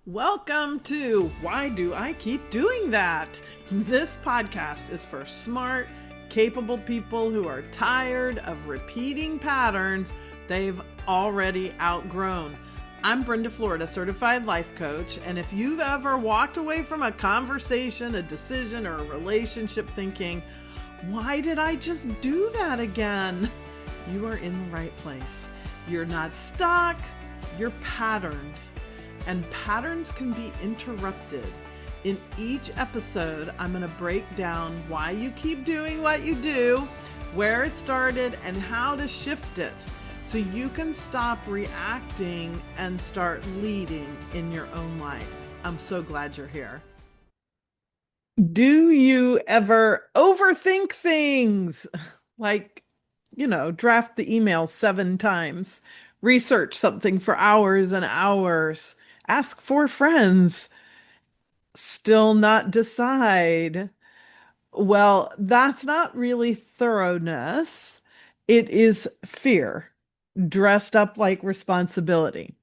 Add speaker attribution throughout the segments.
Speaker 1: Welcome to Why Do I Keep Doing That? This podcast is for smart, capable people who are tired of repeating patterns they've already outgrown. I'm Brenda Florida, certified life coach, and if you've ever walked away from a conversation, a decision, or a relationship thinking, why did I just do that again? You are in the right place. You're not stuck, you're patterned. And patterns can be interrupted. In each episode, I'm going to break down why you keep doing what you do, where it started, and how to shift it so you can stop reacting and start leading in your own life. I'm so glad you're here. Do you ever overthink things? Like, draft the email 7 times, research something for hours and hours, ask 4 friends, still not decide. Well, that's not really thoroughness. It is fear dressed up like responsibility.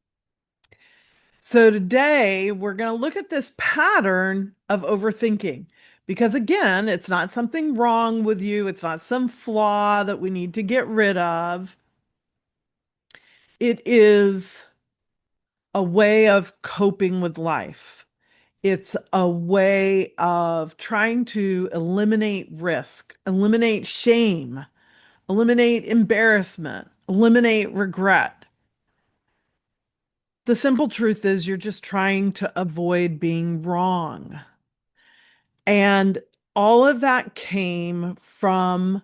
Speaker 1: So today we're going to look at this pattern of overthinking because, again, it's not something wrong with you. It's not some flaw that we need to get rid of. It is a way of coping with life. It's a way of trying to eliminate risk, eliminate shame, eliminate embarrassment, eliminate regret. The simple truth is you're just trying to avoid being wrong. And all of that came from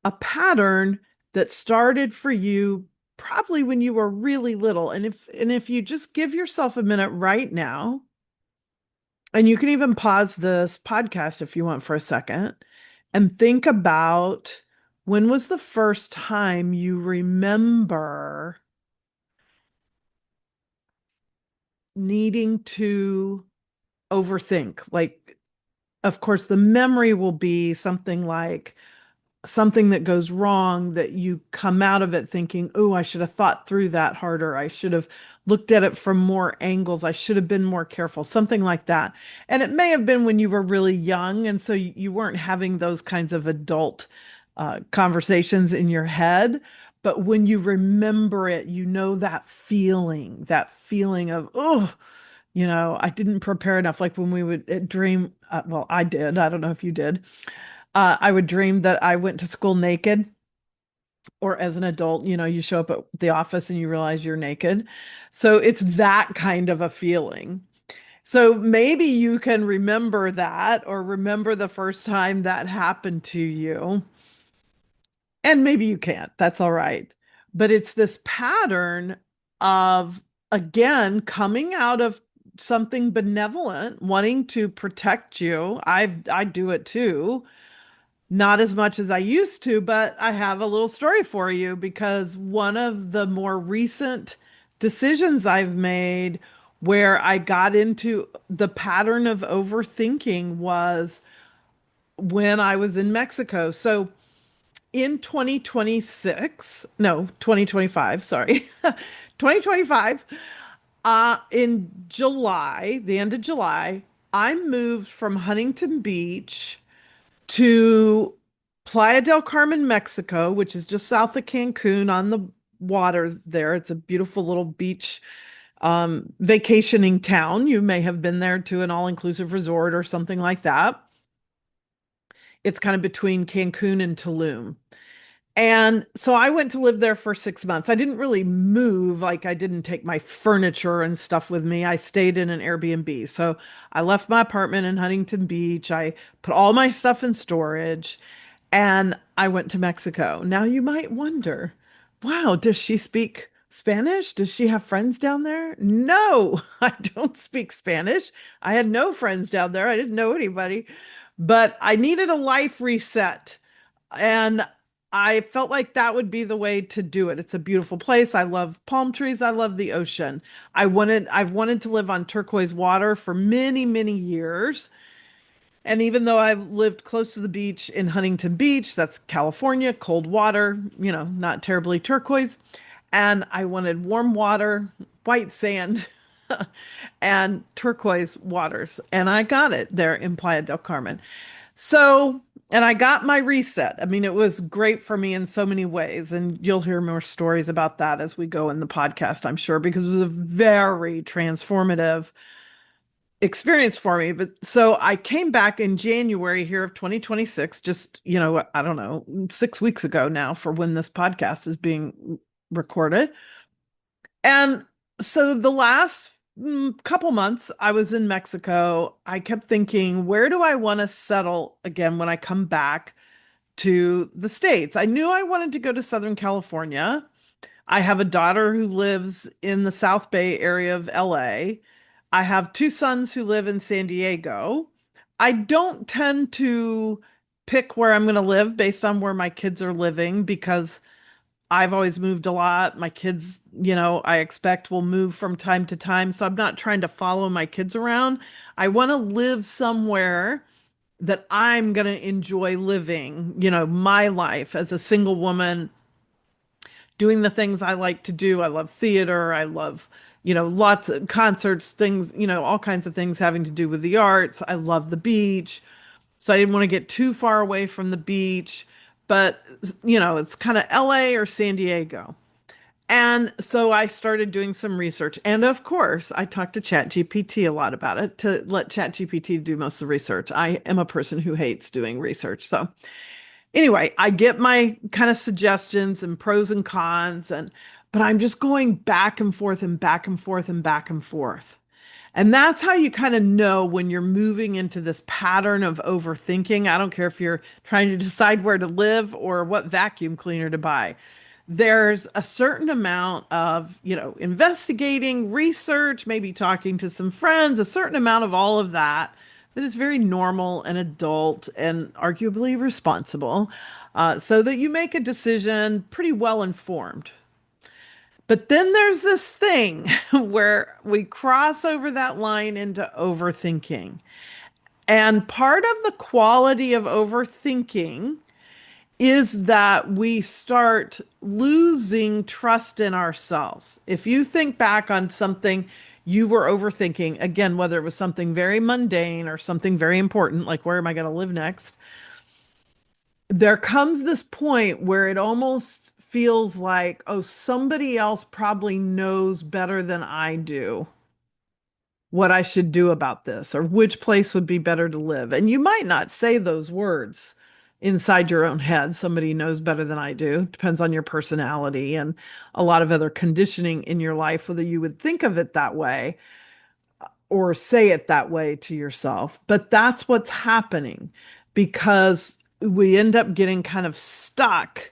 Speaker 1: a pattern that started for you probably when you were really little. And if you just give yourself a minute right now, and you can even pause this podcast if you want for a second and think about when was the first time you remember needing to overthink. Like, of course, the memory will be something like something that goes wrong that you come out of it thinking, oh, I should have thought through that harder. I should have looked at it from more angles. I should have been more careful, something like that. And it may have been when you were really young. And so you weren't having those kinds of adult conversations in your head. But when you remember it, you know that feeling of, oh, I didn't prepare enough. Like when we would dream, well, I did. I don't know if you did. I would dream that I went to school naked, or as an adult, you show up at the office and you realize you're naked. So it's that kind of a feeling. So maybe you can remember that or remember the first time that happened to you. And maybe you can't. That's all right. But it's this pattern of, again, coming out of something benevolent, wanting to protect you. I do it too. Not as much as I used to, but I have a little story for you because one of the more recent decisions I've made where I got into the pattern of overthinking was when I was in Mexico. So in 2026, no, 2025, sorry, 2025, in July, the end of July, I moved from Huntington Beach to Playa del Carmen, Mexico, which is just south of Cancun on the water there. It's a beautiful little beach vacationing town. You may have been there to an all-inclusive resort or something like that. It's kind of between Cancun and Tulum. And so I went to live there for 6 months. I didn't really move, like I didn't take my furniture and stuff with me. I stayed in an Airbnb. So I left my apartment in Huntington Beach. I put all my stuff in storage and I went to Mexico. Now you might wonder, wow, does she speak Spanish? Does she have friends down there? No, I don't speak Spanish. I had no friends down there. I didn't know anybody, but I needed a life reset. And I felt like that would be the way to do it. It's a beautiful place. I love palm trees. I love the ocean. I've wanted to live on turquoise water for many, many years. And even though I've lived close to the beach in Huntington Beach, that's California, cold water, not terribly turquoise. And I wanted warm water, white sand. and turquoise waters. And I got it there in Playa del Carmen. So, and I got my reset. I mean, it was great for me in so many ways. And you'll hear more stories about that as we go in the podcast, I'm sure, because it was a very transformative experience for me. But so I came back in January here of 2026, just, I don't know, 6 weeks ago now for when this podcast is being recorded. And so the last couple months I was in Mexico, I kept thinking, where do I want to settle again when I come back to the States? I knew I wanted to go to Southern California. I have a daughter who lives in the South Bay area of LA. I have two sons who live in San Diego. I don't tend to pick where I'm going to live based on where my kids are living because I've always moved a lot. My kids, I expect will move from time to time. So I'm not trying to follow my kids around. I want to live somewhere that I'm going to enjoy living, my life as a single woman, doing the things I like to do. I love theater. I love, lots of concerts, things, all kinds of things having to do with the arts. I love the beach. So I didn't want to get too far away from the beach, but it's kind of LA or San Diego. And so I started doing some research. And of course, I talked to ChatGPT a lot about it to let ChatGPT do most of the research. I am a person who hates doing research. So anyway, I get my kind of suggestions and pros and cons but I'm just going back and forth and back and forth and back and forth. And that's how you kind of know when you're moving into this pattern of overthinking. I don't care if you're trying to decide where to live or what vacuum cleaner to buy. There's a certain amount of, investigating, research, maybe talking to some friends, a certain amount of all of that that is very normal and adult and arguably responsible, so that you make a decision pretty well informed. But then there's this thing where we cross over that line into overthinking. And part of the quality of overthinking is that we start losing trust in ourselves. If you think back on something you were overthinking, again, whether it was something very mundane or something very important, like where am I going to live next, there comes this point where it almost feels like, oh, somebody else probably knows better than I do what I should do about this or which place would be better to live. And you might not say those words inside your own head. Somebody knows better than I do. Depends on your personality and a lot of other conditioning in your life, whether you would think of it that way or say it that way to yourself. But that's what's happening because we end up getting kind of stuck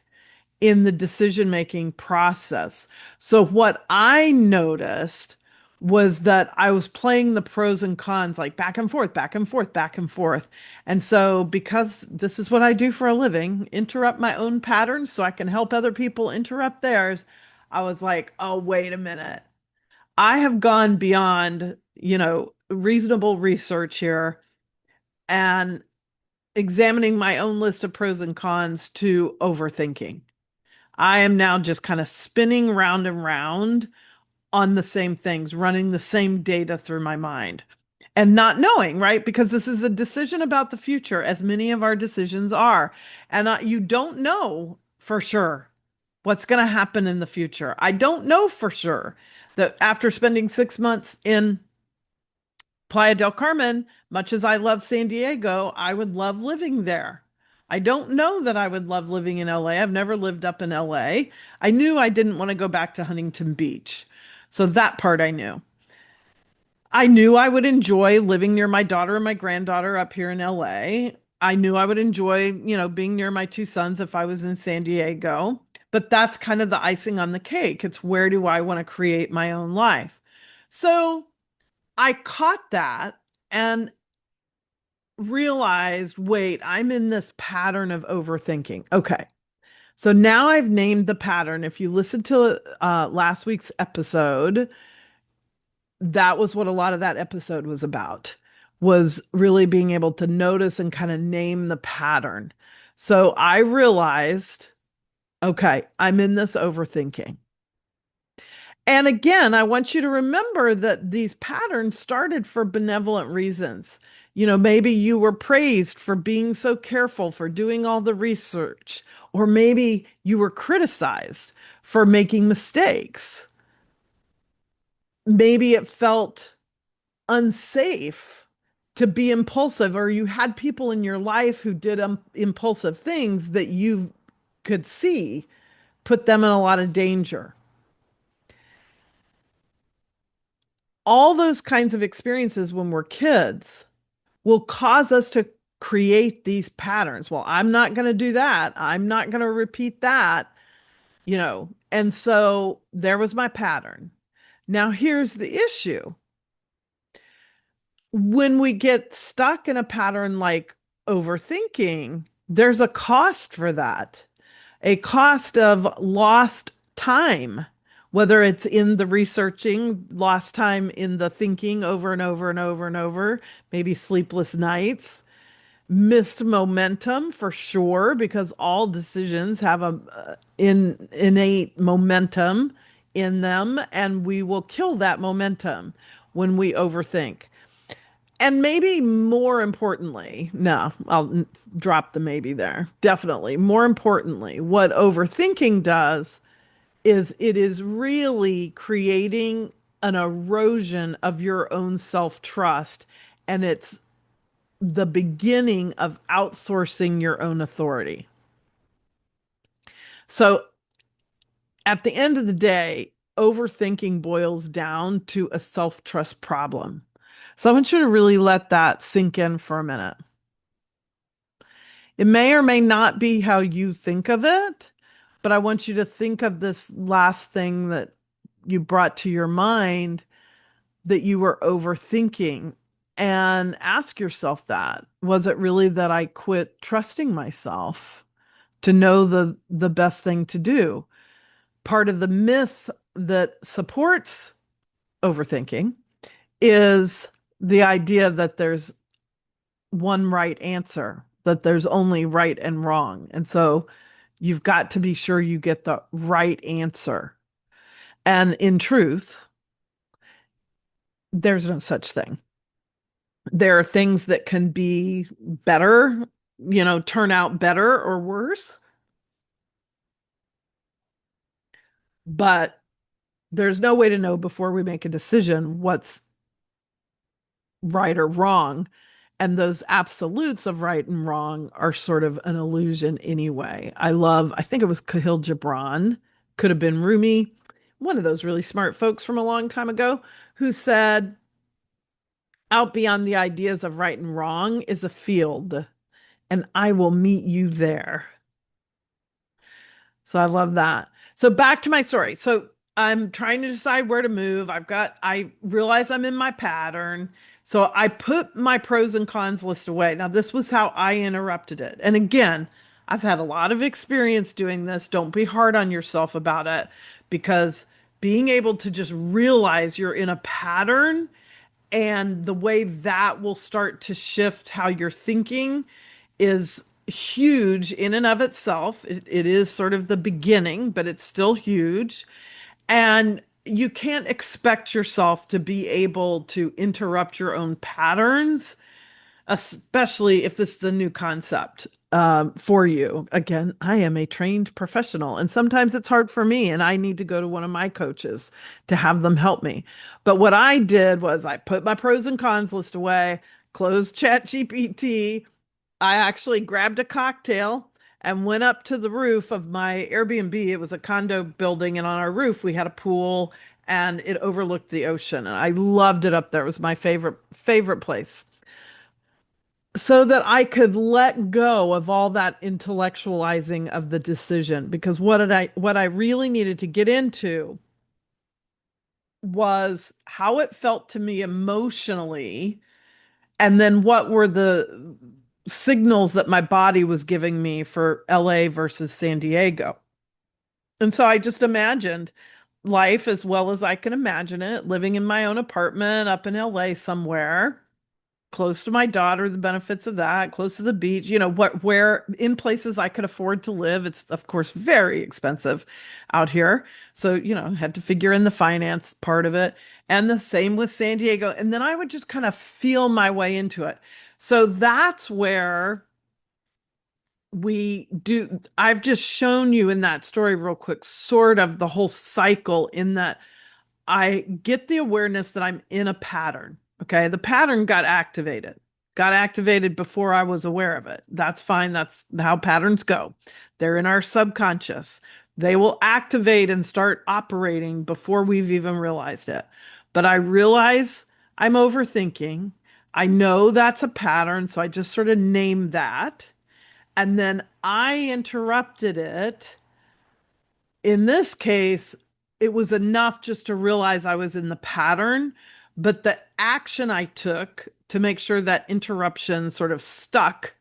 Speaker 1: in the decision making process. So, what I noticed was that I was playing the pros and cons like back and forth, back and forth, back and forth. And so, because this is what I do for a living, interrupt my own patterns so I can help other people interrupt theirs, I was like, oh, wait a minute. I have gone beyond, reasonable research here and examining my own list of pros and cons to overthinking. I am now just kind of spinning round and round on the same things, running the same data through my mind and not knowing, right? Because this is a decision about the future, as many of our decisions are. And you don't know for sure what's going to happen in the future. I don't know for sure that after spending 6 months in Playa del Carmen, much as I love San Diego, I would love living there. I don't know that I would love living in LA. I've never lived up in LA. I knew I didn't want to go back to Huntington Beach. So that part I knew. I knew I would enjoy living near my daughter and my granddaughter up here in LA. I knew I would enjoy, being near my two sons if I was in San Diego. But that's kind of the icing on the cake. It's where do I want to create my own life? So I caught that and realized, wait, I'm in this pattern of overthinking. Okay. So now I've named the pattern. If you listened to last week's episode, that was what a lot of that episode was about, was really being able to notice and kind of name the pattern. So I realized, okay, I'm in this overthinking. And again, I want you to remember that these patterns started for benevolent reasons. Maybe you were praised for being so careful, for doing all the research, or maybe you were criticized for making mistakes. Maybe it felt unsafe to be impulsive, or you had people in your life who did impulsive things that you could see put them in a lot of danger. All those kinds of experiences when we're kids will cause us to create these patterns. Well, I'm not going to do that. I'm not going to repeat that. And so there was my pattern. Now, here's the issue. When we get stuck in a pattern like overthinking, there's a cost for that, a cost of lost time, whether it's in the researching, lost time in the thinking over and over and over and over, maybe sleepless nights, missed momentum for sure, because all decisions have innate momentum in them, and we will kill that momentum when we overthink. And maybe more importantly, no, I'll drop the maybe there. Definitely. More importantly, what overthinking does is it is really creating an erosion of your own self-trust. And it's the beginning of outsourcing your own authority. So at the end of the day, overthinking boils down to a self-trust problem. So I want you to really let that sink in for a minute. It may or may not be how you think of it, but I want you to think of this last thing that you brought to your mind, that you were overthinking, and ask yourself that. Was it really that I quit trusting myself to know the best thing to do? Part of the myth that supports overthinking is the idea that there's one right answer, that there's only right and wrong. And so you've got to be sure you get the right answer. And in truth, there's no such thing. There are things that can be better, turn out better or worse, but there's no way to know before we make a decision what's right or wrong. And those absolutes of right and wrong are sort of an illusion anyway. I think it was Kahil Gibran, could have been Rumi, one of those really smart folks from a long time ago, who said, out beyond the ideas of right and wrong is a field, and I will meet you there. So I love that. So back to my story. So I'm trying to decide where to move. I realize I'm in my pattern. So I put my pros and cons list away. Now, this was how I interrupted it. And again, I've had a lot of experience doing this. Don't be hard on yourself about it, because being able to just realize you're in a pattern and the way that will start to shift how you're thinking is huge in and of itself. It is sort of the beginning, but it's still huge. And you can't expect yourself to be able to interrupt your own patterns, especially if this is a new concept for you. Again, I am a trained professional, and sometimes it's hard for me, and I need to go to one of my coaches to have them help me. But what I did was I put my pros and cons list away, closed ChatGPT. I actually grabbed a cocktail and went up to the roof of my Airbnb. It was a condo building, and on our roof we had a pool, and it overlooked the ocean. And I loved it up there. It was my favorite place, so that I could let go of all that intellectualizing of the decision. Because what I really needed to get into was how it felt to me emotionally, and then what were the signals that my body was giving me for LA versus San Diego. And so I just imagined life as well as I can imagine it, living in my own apartment up in LA somewhere. close to my daughter, the benefits of that, close to the beach, where in places I could afford to live. It's of course very expensive out here. So, had to figure in the finance part of it. And the same with San Diego. And then I would just kind of feel my way into it. So that's where we do. I've just shown you in that story real quick, sort of the whole cycle in that I get the awareness that I'm in a pattern. Okay. The pattern got activated before I was aware of it. That's fine. That's how patterns go. They're in our subconscious. They will activate and start operating before we've even realized it. But I realize I'm overthinking. I know that's a pattern. So I just sort of name that. And then I interrupted it. In this case, it was enough just to realize I was in the pattern, but the action I took to make sure that interruption sort of stuck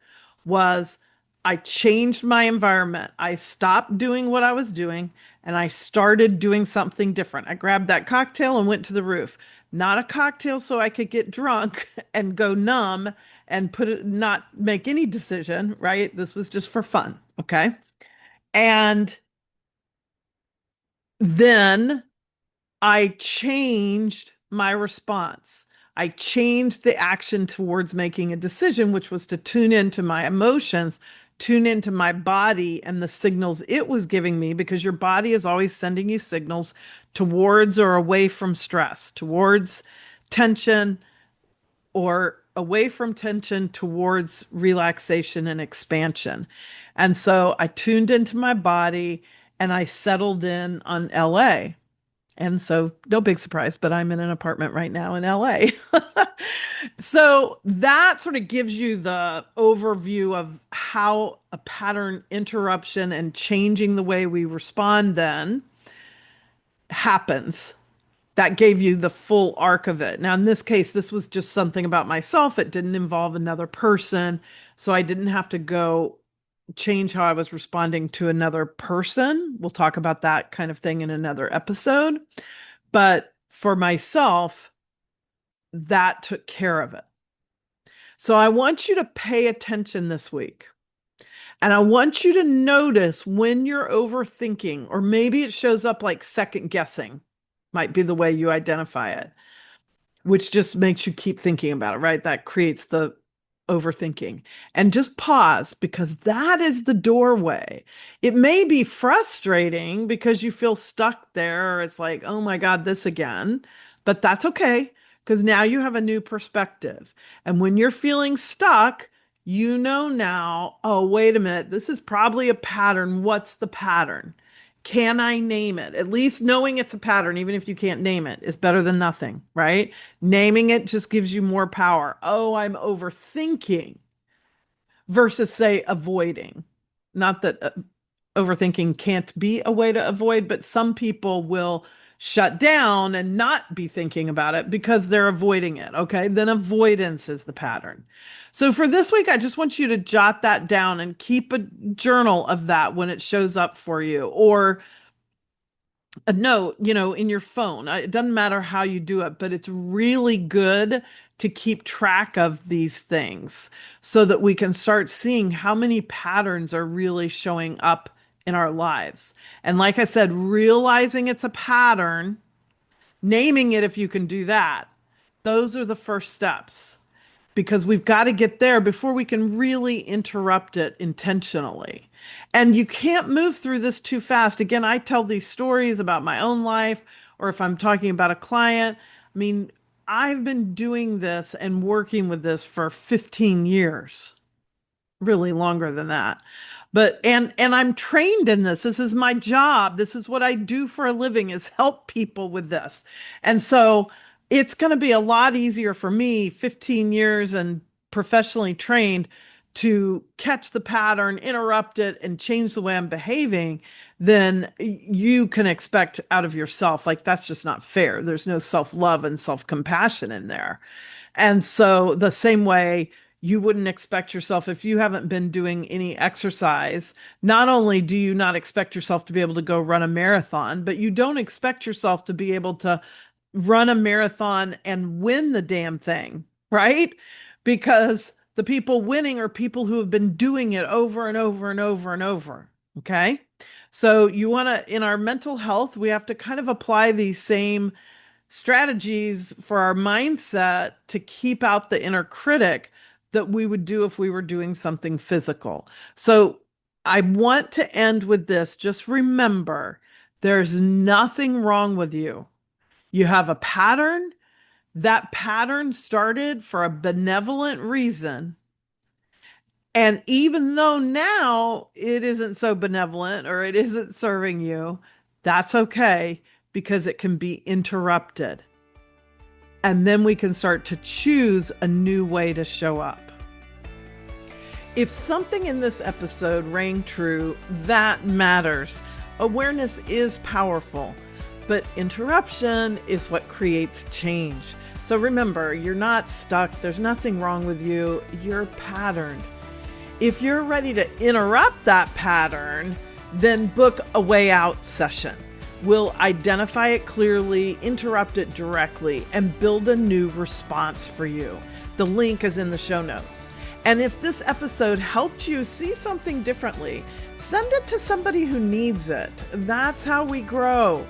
Speaker 1: was I changed my environment. I stopped doing what I was doing and I started doing something different. I grabbed that cocktail and went to the roof. Not a cocktail so I could get drunk and go numb and not make any decision, right? This was just for fun. Okay. And then I changed my response. I changed the action towards making a decision, which was to tune into my emotions, tune into my body and the signals it was giving me, because your body is always sending you signals towards or away from stress, towards tension or away from tension towards relaxation and expansion. And so I tuned into my body and I settled in on LA. And so, no big surprise, but I'm in an apartment right now in LA. So, that sort of gives you the overview of how a pattern interruption and changing the way we respond then happens. That gave you the full arc of it. Now, in this case, this was just something about myself. It didn't involve another person. So, I didn't have to go change how I was responding to another person. We'll talk about that kind of thing in another episode. But for myself, that took care of it. So I want you to pay attention this week. And I want you to notice when you're overthinking, or maybe it shows up like second guessing, might be the way you identify it, which just makes you keep thinking about it, right? That creates the overthinking. And just pause, because that is the doorway. It may be frustrating because you feel stuck there, or it's like, oh my God, this again. But that's okay, because now you have a new perspective. And when you're feeling stuck, you know now, oh, wait a minute, this is probably a pattern. What's the pattern? Can I name it? At least knowing it's a pattern, even if you can't name it, is better than nothing, right? Naming it just gives you more power. Oh, I'm overthinking versus, say, avoiding. Not that overthinking can't be a way to avoid, but some people will shut down and not be thinking about it because they're avoiding it. Okay. Then avoidance is the pattern. So for this week, I just want you to jot that down and keep a journal of that when it shows up for you, or a note, in your phone. It doesn't matter how you do it, but it's really good to keep track of these things so that we can start seeing how many patterns are really showing up in our lives. And like I said, realizing it's a pattern, naming it if you can do that, those are the first steps, because we've got to get there before we can really interrupt it intentionally. And you can't move through this too fast. Again, I tell these stories about my own life, or if I'm talking about a client. I mean, I've been doing this and working with this for 15 years, really longer than that. But and I'm trained in this. This is my job. This is what I do for a living, is help people with this. And so it's going to be a lot easier for me, 15 years and professionally trained, to catch the pattern, interrupt it, and change the way I'm behaving than you can expect out of yourself. Like, that's just not fair. There's no self-love and self-compassion in there. And so the same way, you wouldn't expect yourself, if you haven't been doing any exercise, not only do you not expect yourself to be able to go run a marathon, but you don't expect yourself to be able to run a marathon and win the damn thing, right? because the people winning are people who have been doing it over and over and over and over. Okay. So you want to, in our mental health, we have to kind of apply these same strategies for our mindset to keep out the inner critic that we would do if we were doing something physical. So I want to end with this. Just remember, there's nothing wrong with you. You have a pattern. That pattern started for a benevolent reason. And even though now it isn't so benevolent or it isn't serving you, that's okay because it can be interrupted. And then we can start to choose a new way to show up. If something in this episode rang true, that matters. Awareness is powerful, but interruption is what creates change. So remember, you're not stuck. There's nothing wrong with you. You're patterned. If you're ready to interrupt that pattern, then book a way out session. We'll identify it clearly, interrupt it directly, and build a new response for you. The link is in the show notes. And if this episode helped you see something differently, send it to somebody who needs it. That's how we grow.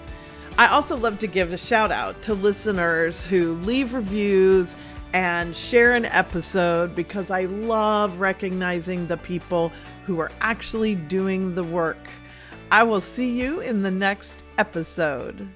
Speaker 1: I also love to give a shout out to listeners who leave reviews and share an episode because I love recognizing the people who are actually doing the work. I will see you in the next episode.